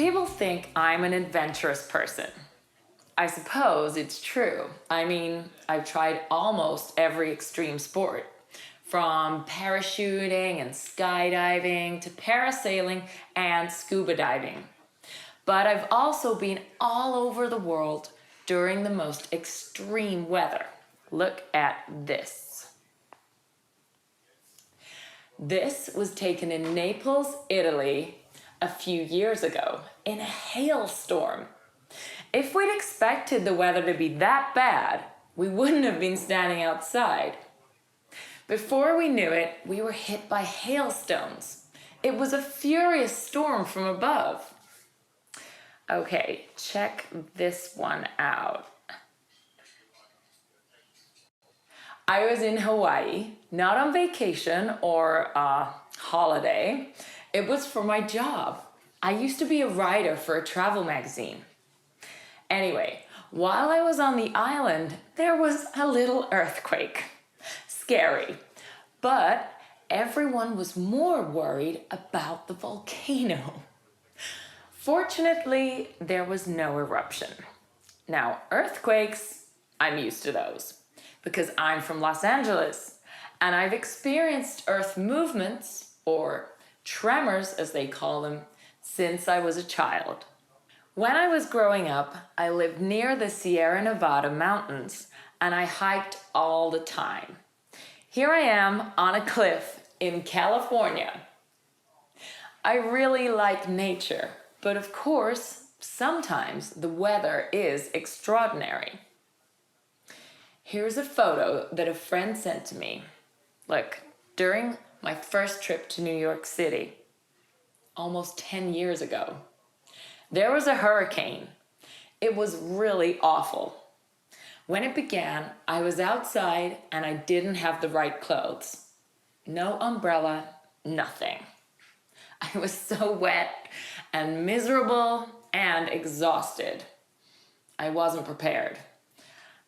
People think I'm an adventurous person. I suppose it's true. I mean, I've tried almost every extreme sport, from parachuting and skydiving to parasailing and scuba diving. But I've also been all over the world during the most extreme weather. Look at this. This was taken in Naples, Italy, a few years ago in a hailstorm. If we'd expected the weather to be that bad, we wouldn't have been standing outside. Before we knew it, we were hit by hailstones. It was a furious storm from above. Okay, check this one out. I was in Hawaii, not on vacation or a holiday. It was for my job. I used to be a writer for a travel magazine. Anyway, while I was on the island, there was a little earthquake. Scary. But everyone was more worried about the volcano. Fortunately, there was no eruption. Now, earthquakes, I'm used to those because I'm from Los Angeles and I've experienced earth movements, or tremors as they call them, since I was a child. When I was growing up, I lived near the Sierra Nevada mountains and I hiked all the time. Here I am on a cliff in California. I really like nature, but of course, sometimes the weather is extraordinary. Here's a photo that a friend sent to me. Look, during my first trip to New York City, almost 10 years ago, there was a hurricane. It was really awful. When it began, I was outside and I didn't have the right clothes. No umbrella, nothing. I was so wet and miserable and exhausted. I wasn't prepared.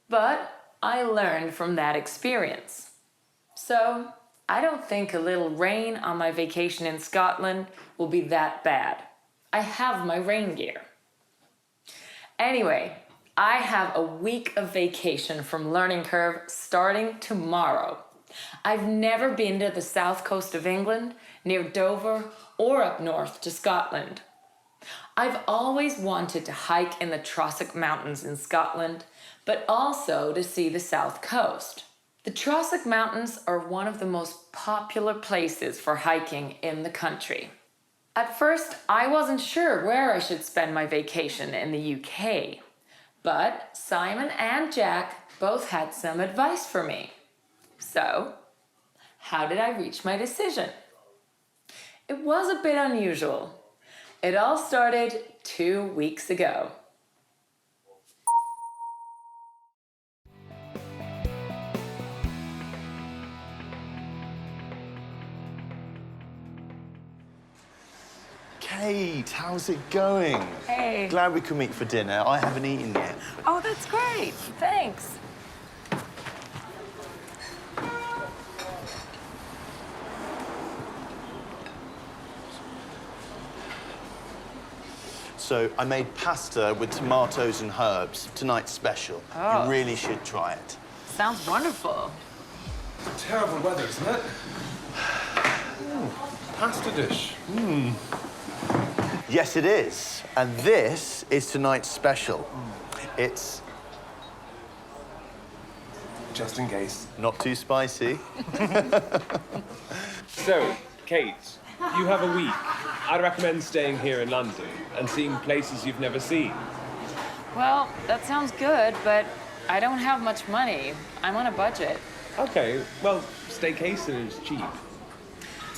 But I learned from that experience. So I don't think a little rain on my vacation in Scotland will be that bad. I have my rain gear. Anyway, I have a week of vacation from Learning Curve starting tomorrow. I've never been to the south coast of England, near Dover, or up north to Scotland. I've always wanted to hike in the Trossach Mountains in Scotland, but also to see the south coast. The Trossach Mountains are one of the most popular places for hiking in the country. At first, I wasn't sure where I should spend my vacation in the UK, but Simon and Jack both had some advice for me. So, how did I reach my decision? It was a bit unusual. It all started 2 weeks ago. Kate, how's it going? Hey. Glad we could meet for dinner. I haven't eaten yet. Oh, that's great. Thanks. So, I made pasta with tomatoes and herbs. Tonight's special. Oh. You really should try it. Sounds wonderful. Terrible weather, isn't it? Pasta dish. Yes, it is. And this is tonight's special. It's Just in case. not too spicy. So, Kate, you have a week. I'd recommend staying here in London and seeing places you've never seen. Well, that sounds good, but I don't have much money. I'm on a budget. Okay, well, staycation is cheap.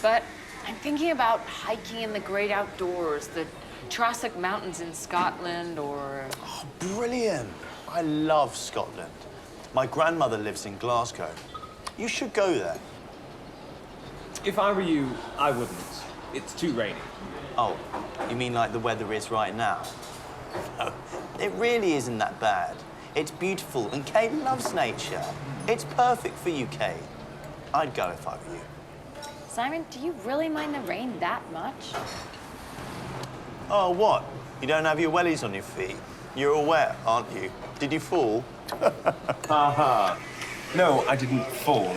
But I'm thinking about hiking in the great outdoors, the Trossach Mountains in Scotland, or... Oh, brilliant. I love Scotland. My grandmother lives in Glasgow. You should go there. If I were you, I wouldn't. It's too rainy. Oh, you mean like the weather is right now? No, it really isn't that bad. It's beautiful, and Kate loves nature. It's perfect for you, Kate. I'd go if I were you. Simon, do you really mind the rain that much? Oh, what? You don't have your wellies on your feet? You're all wet, aren't you? Did you fall? Haha. No, I didn't fall.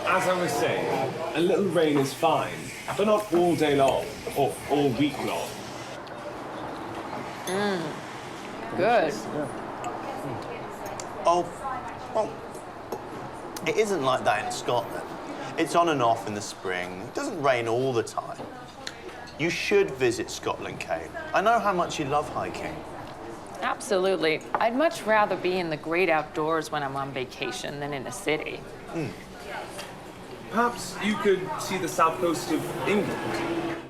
As I was saying, a little rain is fine, but not all day long or all week long. Good. Oh, well, it isn't like that in Scotland. It's on and off in the spring. It doesn't rain all the time. You should visit Scotland, Kate. I know how much you love hiking. Absolutely. I'd much rather be in the great outdoors when I'm on vacation than in a city. Perhaps you could see the south coast of England.